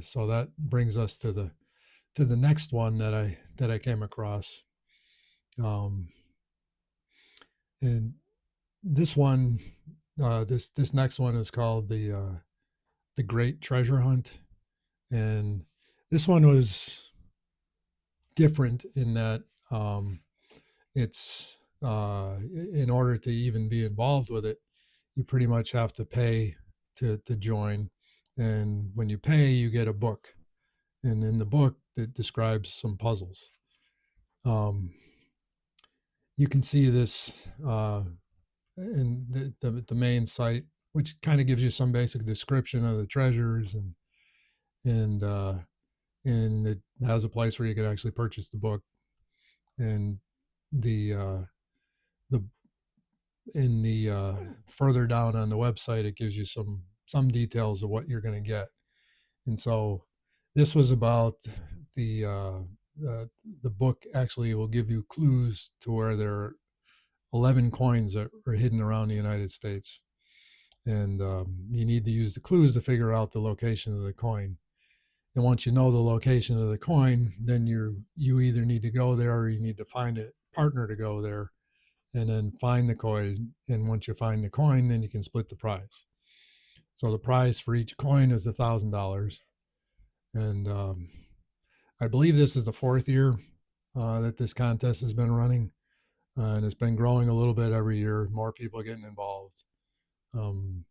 so that brings us to the next one that I came across. Um, and this one, this next one is called the Great Treasure Hunt, and this one was different in that it's in order to even be involved with it, you pretty much have to pay to join, and when you pay, you get a book, and in the book it describes some puzzles. Um, you can see this in the main site, which kind of gives you some basic description of the treasures, and and it has a place where you could actually purchase the book. And the in the further down on the website, it gives you some details of what you're going to get. And so this was about the uh, the book actually will give you clues to where there are 11 coins that are hidden around the United States. And you need to use the clues to figure out the location of the coin. And once you know the location of the coin, then you either need to go there or you need to find a partner to go there and then find the coin. And once you find the coin, then you can split the prize. So the prize for each coin is $1,000. And I believe this is the fourth year that this contest has been running. And it's been growing a little bit every year. More people are getting involved. Um,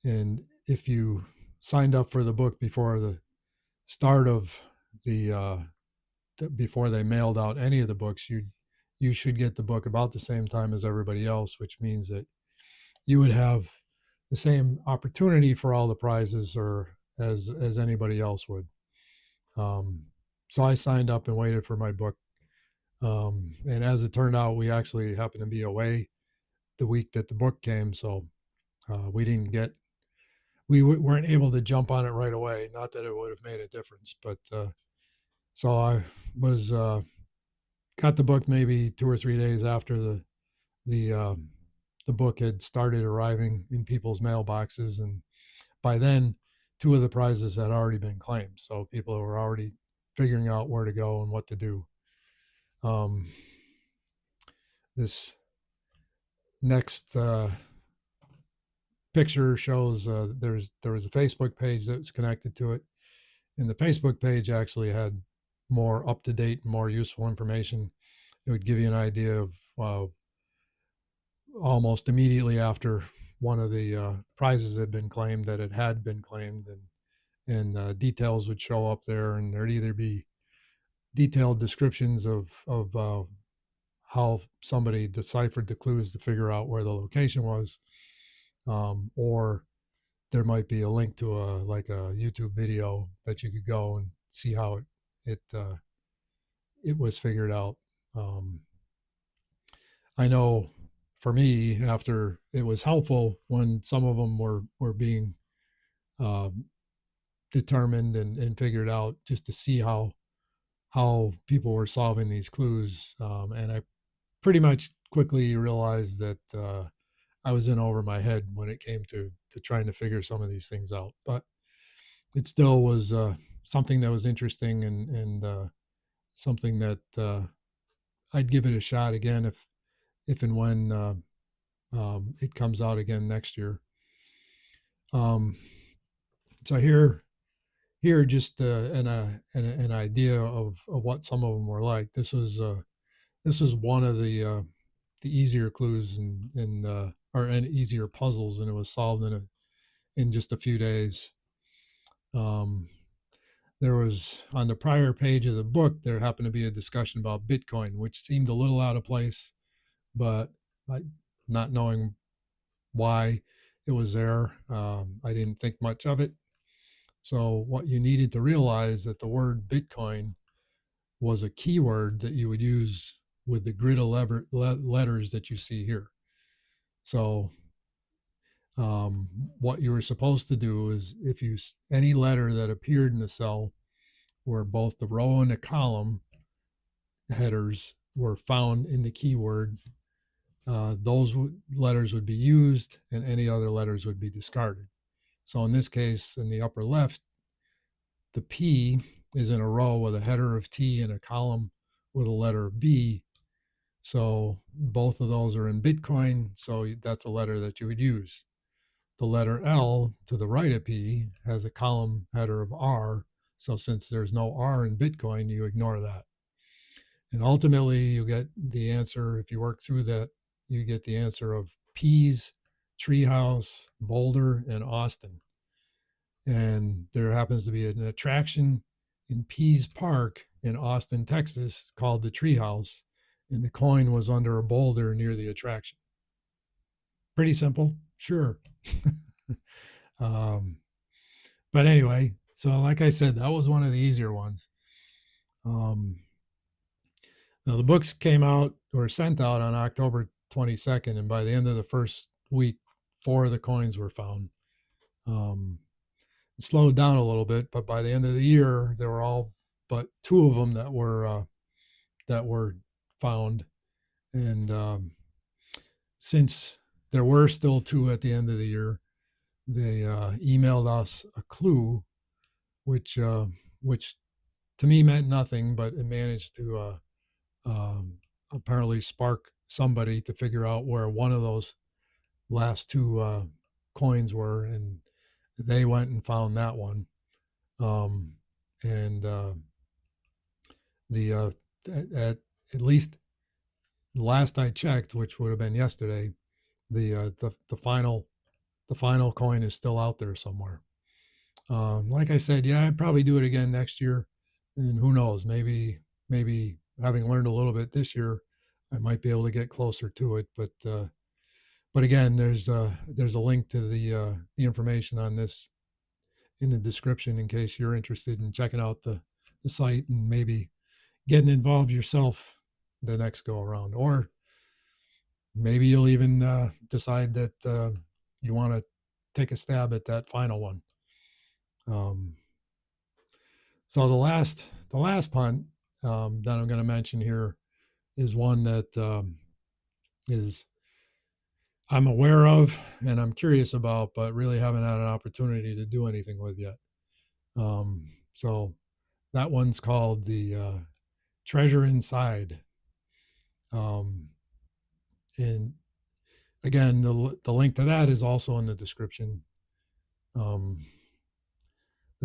and if you signed up for the book before the start of the before they mailed out any of the books, you should get the book about the same time as everybody else, which means that you would have the same opportunity for all the prizes or as anybody else would. Um, so I signed up and waited for my book. And as it turned out, we actually happened to be away the week that the book came, so we didn't get weren't able to jump on it right away. Not that it would have made a difference, but so I was got the book maybe 2 or 3 days after the the book had started arriving in people's mailboxes, and by then, two of the prizes had already been claimed. So people were already figuring out where to go and what to do. Um, this next picture shows there was a Facebook page that was connected to it, and the Facebook page actually had more up to date, more useful information. It would give you an idea of almost immediately after one of the prizes had been claimed that it had been claimed, and details would show up there, and there'd either be detailed descriptions of how somebody deciphered the clues to figure out where the location was, or there might be a link to a like a YouTube video that you could go and see how it was figured out. Um, I know for me, after it was helpful when some of them were being uh, determined and figured out, just to see how people were solving these clues, and I pretty much quickly realized that I was in over my head when it came to trying to figure some of these things out. But it still was something that was interesting, and something that I'd give it a shot again if and when it comes out again next year. Um, so here just an idea of what some of them were like. This was one of the easier clues and or and easier puzzles, and it was solved in just a few days. Um, there was on the prior page of the book there happened to be a discussion about Bitcoin, which seemed a little out of place, but I, not knowing why it was there, I didn't think much of it. So what you needed to realize that the word Bitcoin was a keyword that you would use with the grid of letters that you see here. So what you were supposed to do is if you any letter that appeared in the cell where both the row and the column headers were found in the keyword, those letters would be used and any other letters would be discarded. So in this case, in the upper left, the P is in a row with a header of T and a column with a letter B. So both of those are in Bitcoin. So that's a letter that you would use. The letter L to the right of P has a column header of R. So since there's no R in Bitcoin, you ignore that. And ultimately, you get the answer. If you work through that, you get the answer of P's, Treehouse, Boulder, and Austin. And there happens to be an attraction in Pease Park in Austin, Texas, called the Treehouse, and the coin was under a boulder near the attraction. Pretty simple, sure. But anyway, so like I said, that was one of the easier ones. Now the books came out or sent out on October 22nd, and by the end of the first week, 4 of the coins were found. It slowed down a little bit, but by the end of the year, there were all but 2 of them that were found. And since there were still 2 at the end of the year, they emailed us a clue, which to me meant nothing, but it managed to apparently spark somebody to figure out where one of those last 2 coins were, and they went and found that one. And the at least last I checked, which would have been yesterday, the final coin is still out there somewhere. Like I said, yeah, I'd probably do it again next year, and who knows, maybe having learned a little bit this year, I might be able to get closer to it. But again, there's a link to the information on this in the description in case you're interested in checking out the site and maybe getting involved yourself the next go around, or maybe you'll even decide that you want to take a stab at that final one. So the last hunt that I'm going to mention here is one that is I'm aware of and I'm curious about, but really haven't had an opportunity to do anything with yet. So that one's called the Treasure Inside. And again, the link to that is also in the description. The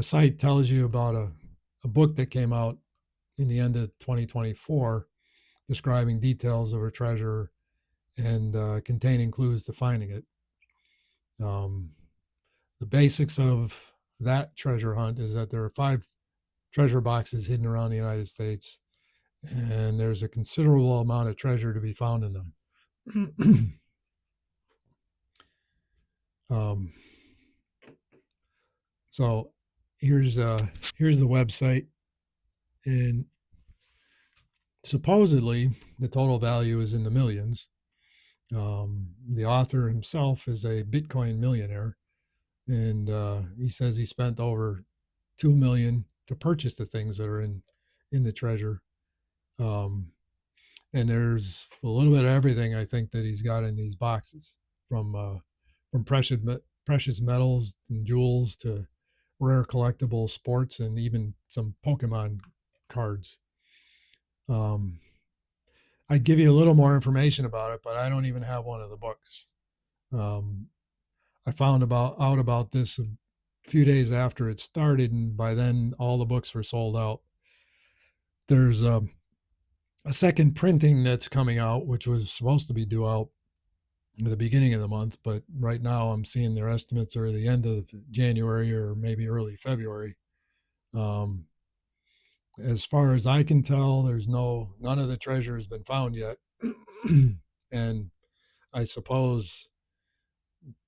site tells you about a book that came out in the end of 2024 describing details of a treasure and containing clues to finding it. The basics of that treasure hunt is that there are 5 treasure boxes hidden around the United States, and there's a considerable amount of treasure to be found in them. So here's the website, and supposedly the total value is in the millions. The author himself is a Bitcoin millionaire, and he says he spent over $2 million to purchase the things that are in the treasure. And there's a little bit of everything I think that he's got in these boxes, from precious metals and jewels to rare collectible sports and even some Pokemon cards. I'd give you a little more information about it, but I don't even have one of the books. I found out about this a few days after it started, and by then all the books were sold out. There's a second printing that's coming out, which was supposed to be due out at the beginning of the month, but right now I'm seeing their estimates are the end of January or maybe early February. As far as I can tell, there's none of the treasure has been found yet. And I suppose,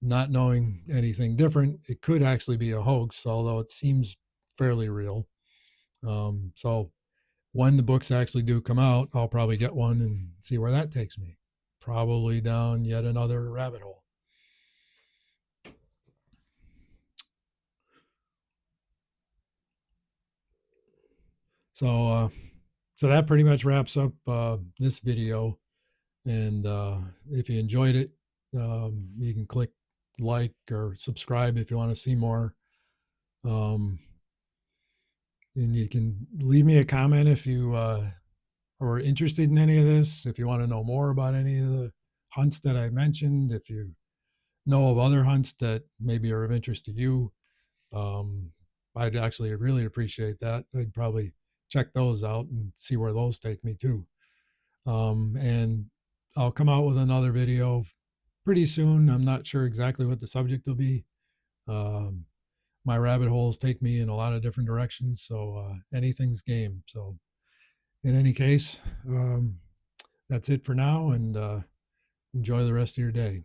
not knowing anything different, it could actually be a hoax, although it seems fairly real. So when the books actually do come out, I'll probably get one and see where that takes me. Probably down yet another rabbit hole. So that pretty much wraps up this video. And if you enjoyed it, you can click like or subscribe if you want to see more. And you can leave me a comment if you are interested in any of this, if you want to know more about any of the hunts that I mentioned, if you know of other hunts that maybe are of interest to you. Um, I'd actually really appreciate that. I'd probably check those out and see where those take me too. And I'll come out with another video pretty soon. I'm not sure exactly what the subject will be. Um, my rabbit holes take me in a lot of different directions, so anything's game. So, in any case, that's it for now, and enjoy the rest of your day.